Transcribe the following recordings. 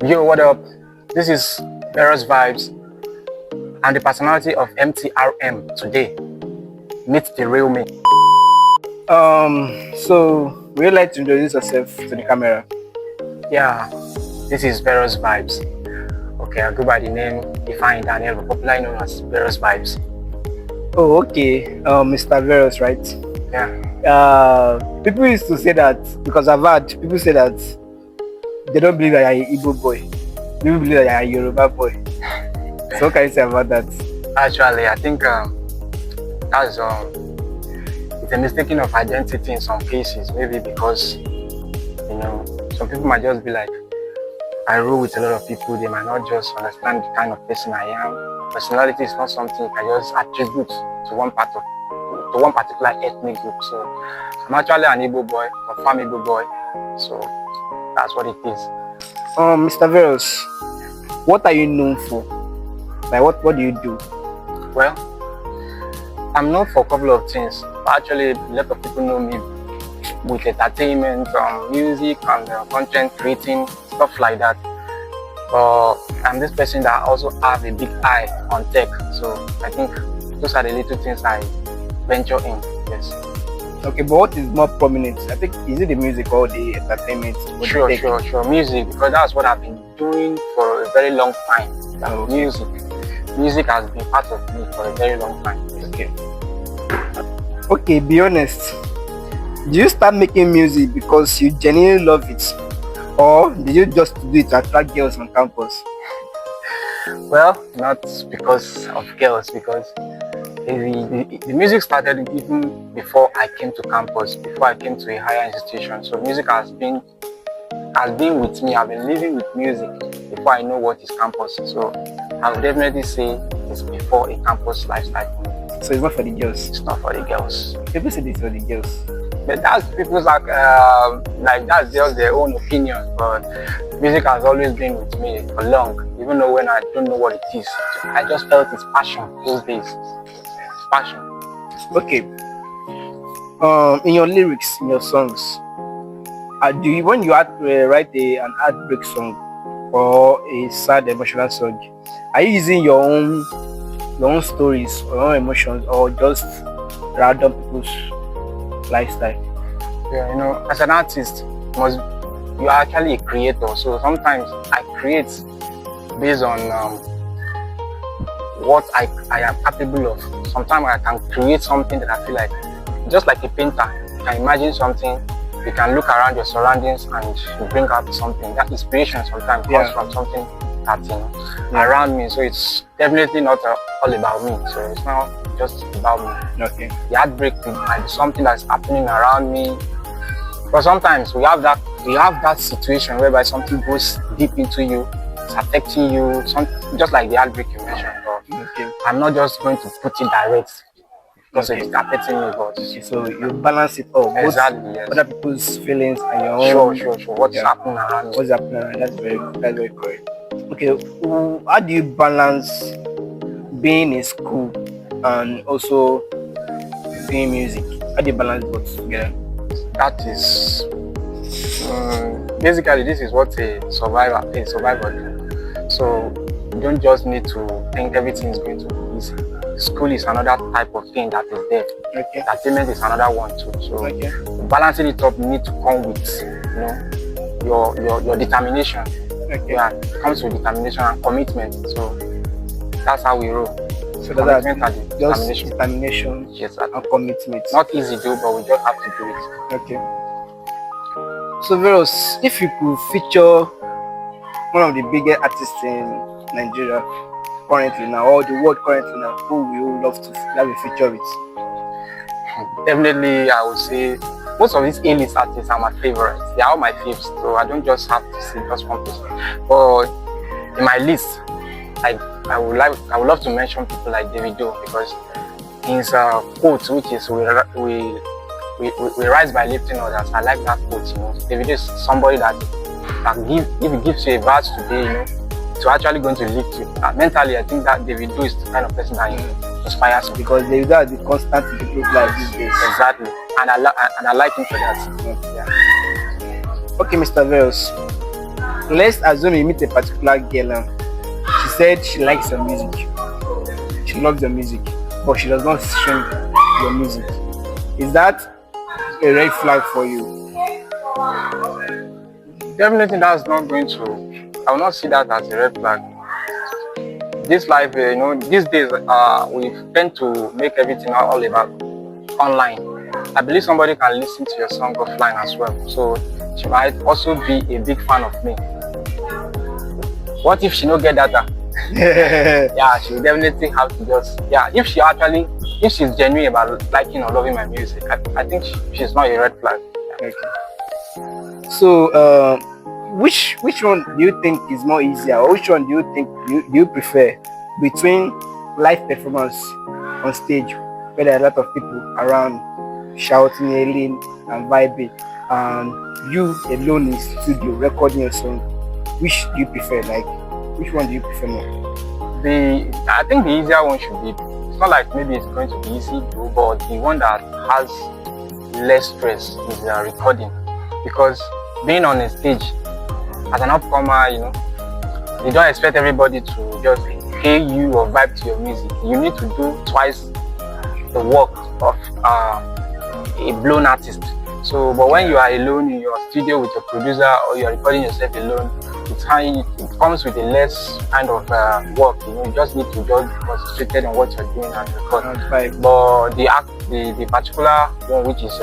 Yo, what up? This is Day-Veros Vybz. I'm the personality of MTRM today. Meet the real me. So would you like to introduce yourself to the camera? Yeah, this is Day-Veros Vybz. Okay, I go by the name Define Daniel, but popularly known as Day-Veros Vybz. Oh, okay. Mr. Veros, right? Yeah. People used to say that because I've heard people say that they don't believe that you're an Igbo boy. People believe that you're a Yoruba boy. So what can you say about that? Actually, I think that's it's a mistaking of identity in some cases. Maybe because some people might just be like, I roll with a lot of people. They might not just understand the kind of person I am. Personality is not something you can just attribute to one particular ethnic group. So I'm actually an Igbo boy, a farm Igbo boy. So that's what it is. Mr. Veros, what are you known for? Like what do you do? Well, I'm known for a couple of things. Actually, a lot of people know me with entertainment, music, and content creating, stuff like that. But I'm this person that also have a big eye on tech. So I think those are the little things I venture in. Yes. Okay, but what is more prominent? I think, is it the music or the entertainment? Or Sure, the tech? sure. Music, because that's what I've been doing for a very long time. Music has been part of me for a very long time. Okay. Okay, be honest. Did you start making music because you genuinely love it? Or did you just do it to attract girls on campus? Well, not because of girls, because the music started even before I came to campus, before I came to a higher institution. So music has been with me. I've been living with music before I know what is campus. So I would definitely say it's before a campus lifestyle. So it's not for the girls. It's not for the girls. People say it's for the girls. But that's people's like that's just their own opinion. But music has always been with me for long, even though when I don't know what it is. I just felt it's passion those days. It's passion. Okay. In your lyrics, in your songs, when you write an heartbreak song or a sad emotional song, are you using your own stories or your own emotions, or just random people's lifestyle? Yeah, as an artist, you are actually a creator. So sometimes I create based on what I am capable of. Sometimes I can create something that I feel like, just like a painter, you can imagine something, you can look around your surroundings and you bring out something. That inspiration sometimes comes from something that's around me. So it's definitely not all about me. So it's not just about me. Okay. The heartbreak might be something that's happening around me. But sometimes we have that situation whereby something goes deep into you, it's affecting you, just like the heartbreak you mentioned. But I'm not just going to put it direct because it's affecting me. But so you balance it all. Exactly. Yes. Other people's feelings and your own. Sure. What's happening around me? What's happening around? That's very correct. Okay. How do you balance being in school and also doing music? How do you balance both together? That is basically, this is what a survivor do. So you don't just need to think everything is going to be easy. School is another type of thing that is there. Okay. Entertainment is another one too. So balancing it up, you need to come with your determination. Okay. Yeah, it comes with determination and commitment. So that's how we roll. So that's determination. Determination, yes, and commitment. Not easy though, but we just have to do it. Okay. So Veros, if you could feature one of the biggest artists in Nigeria currently now, or the world currently now, who would you love to have a feature with? Definitely, I would say most of these A-list artists are my favorites. They are all my faves, so I don't just have to say just one person. But in my list, I would love to mention people like Day-Veros, because his quote, which is we rise by lifting others. I like that quote. Day-Veros is somebody that if he gives you a verse today, it's actually going to lift you. Mentally, I think that Day-Veros is the kind of person that inspires me, because Day-Veros is the constant in people's life these days. Exactly, and I like him for that. Yeah. Okay, Mr. Veros. let's assume you meet a particular girl and she said she likes your music, she loves your music, but she does not stream your music. Is that a red flag for you? Definitely, that's not going to. I will not see that as a red flag. This life, these days, we tend to make everything all about online. I believe somebody can listen to your song offline as well. So she might also be a big fan of me. What if she don't get data? Yeah, she will definitely have to just, if she's genuine about liking or loving my music, I think she's not a red flag. Okay. So, which one do you think is more easier, or which one do you think you prefer between live performance on stage, where there are a lot of people around shouting, yelling, and vibing, and you alone in studio recording your song? Which do you prefer? Like, which one do you prefer more? I think the easier one should be. It's not like maybe it's going to be easy to, but the one that has less stress is recording, because being on a stage as an upcomer, you don't expect everybody to just hear you or vibe to your music. You need to do twice the work of a blown artist. So, but when you are alone in your studio with your producer, or you are recording yourself alone, it comes with a less kind of work. You just need to just be concentrated on what you're doing and record. But the particular one, which is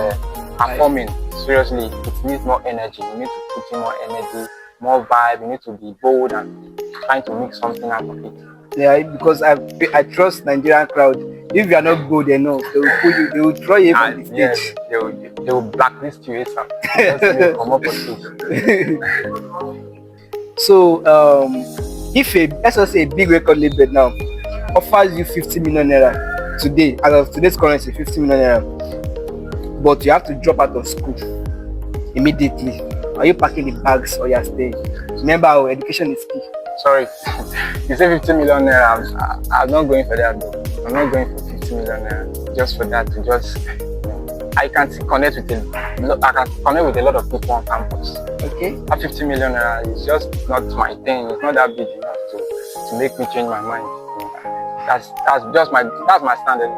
performing, seriously, it needs more energy. You need to put in more energy, more vibe. You need to be bold and trying to make something out of it. Yeah, because I trust Nigerian crowd. If you are not good enough, they will pull you. They will throw you from the stage. Yes, they will blacklist you ASAP. Come up with So, if let's just say a big record label now offers you 50 million naira today, as of today's currency, 50 million naira, but you have to drop out of school immediately, are you packing the bags or you are staying? Remember, our education is key. Sorry, you say 50 million naira. I'm not going for that though. I'm not going for 50 million naira just for that. To just, I can connect with a lot of people on campus. Okay. That 50 million naira is just not my thing. It's not that big enough to make me change my mind. That's my standard.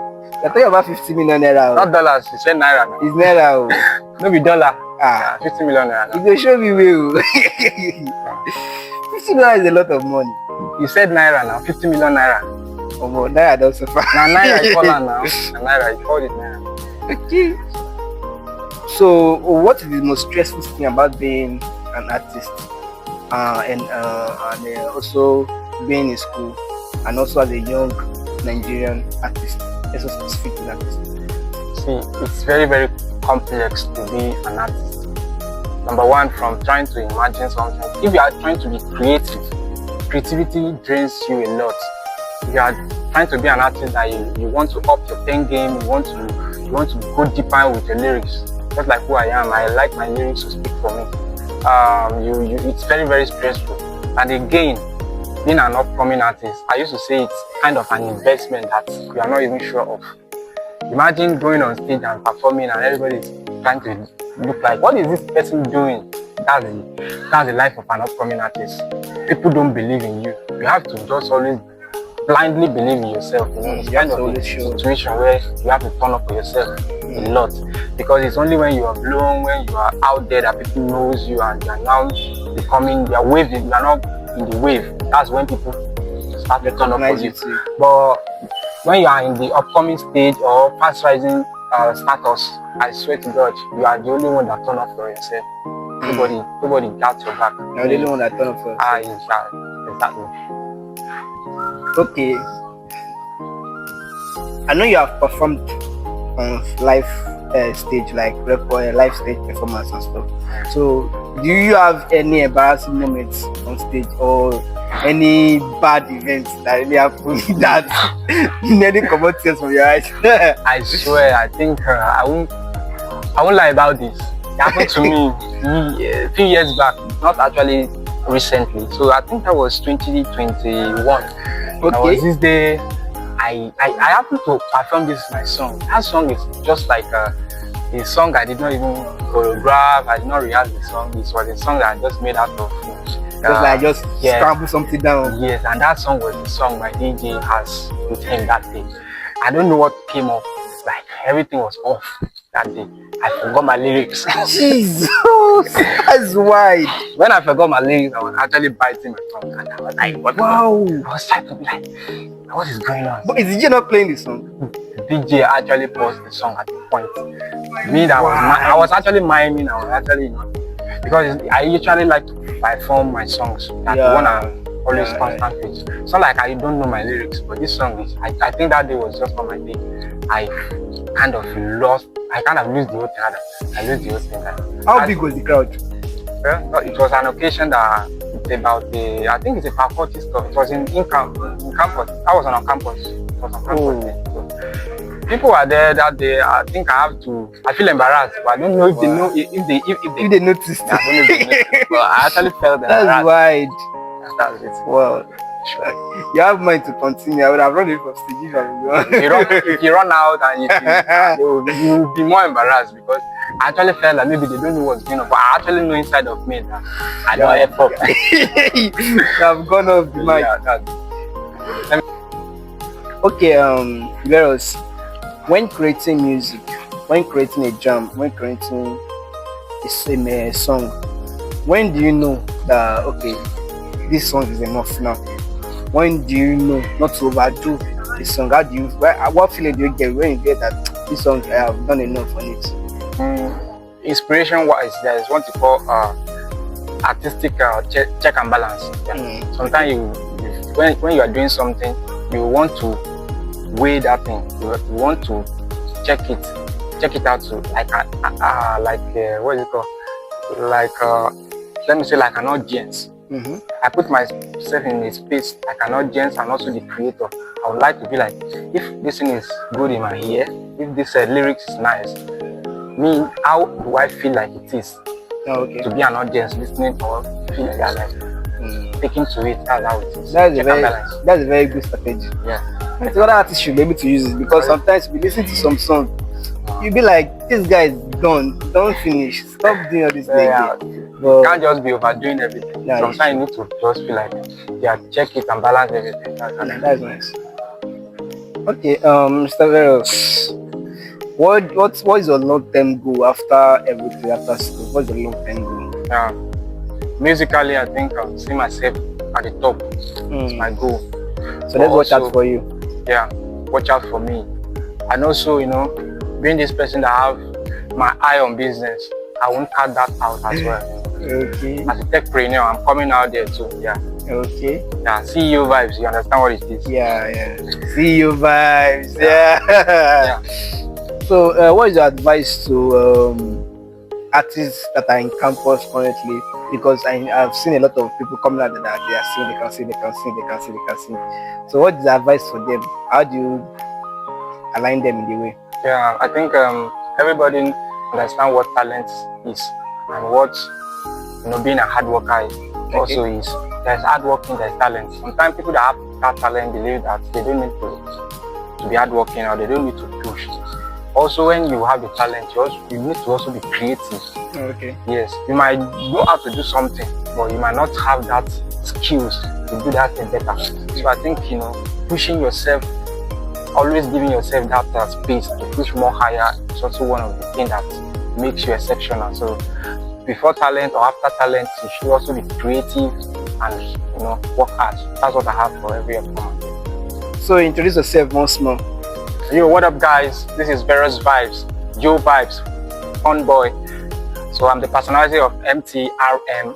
You're talking about 50 million naira. Not dollars. You said naira. Now. It's naira. No be dollar. 50 million naira. You go show me where. 50 million is a lot of money. You said naira now. 50 million naira. Oh, naira don't suffer. Now naira is called now. Naira is called it naira. Okay. So, what is the most stressful thing about being an artist, and also being in school, and also as a young Nigerian artist, as a specific artist? See, it's very, very complex to be an artist. Number one, from trying to imagine something. If you are trying to be creative, creativity drains you a lot. If you are trying to be an artist that you want to up your pen game, you want to go deeper with your lyrics. Just like who I am, I like my lyrics to speak for me. It's very, very stressful. And again, being an upcoming artist, I used to say it's kind of an investment that you are not even sure of. Imagine going on stage and performing, and everybody's trying to look like, what is this person doing? That's the life of an upcoming artist. People don't believe in you. You have to just always blindly believe in yourself. It's kind of a situation where you have to turn up for yourself a lot, because it's only when you are blown, when you are out there, that people knows you and you are now becoming, you are waving, you are not in the wave. That's when people start to turn up for you. But when you are in the upcoming stage or fast rising status, I swear to God, you are the only one that turn up for yourself. Nobody got your back. You're the only one that turn up for yourself. Exactly. Okay. I know you have performed on live stage, like live stage performance and stuff. So, do you have any embarrassing moments on stage, or any bad events that really happened that nearly come out tears from your eyes? I swear, I think I won't lie about this. It happened to me a few years back, not actually recently. So I think that was 2021. Okay. That was this day. I happened to perform my song. That song is just like a song I did not even choreograph. I did not rehearse the song. This was a song that I just made out of just yeah. scramble something down. Yes, and that song was the song my DJ has with him that day. I don't know what came up. Like everything was off that day. I forgot my lyrics. Jesus, that's wide. When I forgot my lyrics, I was actually biting my tongue, and I was like, "What?" Wow. I was trying to be like, "What is going on?" But is DJ not playing the song? The DJ actually paused the song at the point. Me, that I was actually miming. I was actually, because I usually like to perform my songs. That one I always constant with. It's not like I don't know my lyrics, but this song is. I think that day was just on my day. I kind of lose the whole thing. I lose the whole thing. How big was the crowd? Well, it was an occasion that it's about I think it's a faculty stuff. It was in campus. I was on a campus. It was on campus. So, people were there that day. I think I feel embarrassed, but I don't know if they know if they noticed. I don't know if they noticed. But I actually felt embarrassed. That's wide. That's it. Well, you have mind to continue. I would have run it from stage if you run out and you will be more embarrassed, because I actually felt like maybe they don't know what's going on, but I actually know inside of me that I don't F up. I've gone off the mic. Okay, Veros, when creating music, when creating a jam, when creating a song, when do you know that okay, this song is enough now? When do you know not to overdo the song? What feeling do you get when you get that this song I have done enough on it? Inspiration wise, there is what you call artistic check and balance. Yeah. Sometimes when you are doing something, you want to weigh that thing. You want to check it out to what is it called? Let me say like an audience. I put myself in a space like an audience and also the creator. I would like to be like, if this thing is good in my ear, if this lyrics is nice, me, how do I feel like it is to be an audience listening or feel like that, like taking to it? That's how it is. That's a very good strategy. Yeah. I think other artists should be able to use it, because sometimes we listen to some song, you be like, this guy is done, don't finish, stop doing all this thing. You can't just be overdoing everything. Sometimes you need to just feel like, check it and balance everything. That's nice. Okay, Mr. Veros, what is your long-term goal after everything, after school? What's your long-term goal? Musically, I think I'll see myself at the top. It's my goal. So let's watch out for you. Yeah, watch out for me. And also, being this person that have my eye on business, I won't cut that out as well. Okay. As a techpreneur, I'm coming out there too. Yeah. Okay. Yeah, CEO vibes. You understand what it is? Yeah. CEO vibes. Yeah. So, what is your advice to artists that are in campus currently? Because I've seen a lot of people coming out that they are singing, they can sing. So, what is the advice for them? How do you align them in the way? Yeah, I think everybody understand what talent is and what being a hard worker also is. There's hard working, there's talent. Sometimes people that have that talent believe that they don't need to be hard working, or they don't need to push. Also, when you have the talent, you need to also be creative. Okay. Yes, you might go out to do something, but you might not have that skills to do that thing better. So I think pushing yourself, always giving yourself that space to push more higher is also one of the things that makes you exceptional. So before talent or after talent, you should also be creative and work hard. That's what I have for every performer. So introduce yourself once more. Yo, what up guys? This is Vybz Vybz, Joe Vybz, fun boy. So I'm the personality of MTRM.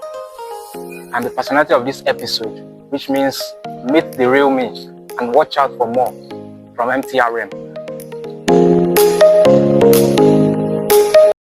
I'm the personality of this episode, which means meet the real me and watch out for more from MTRM.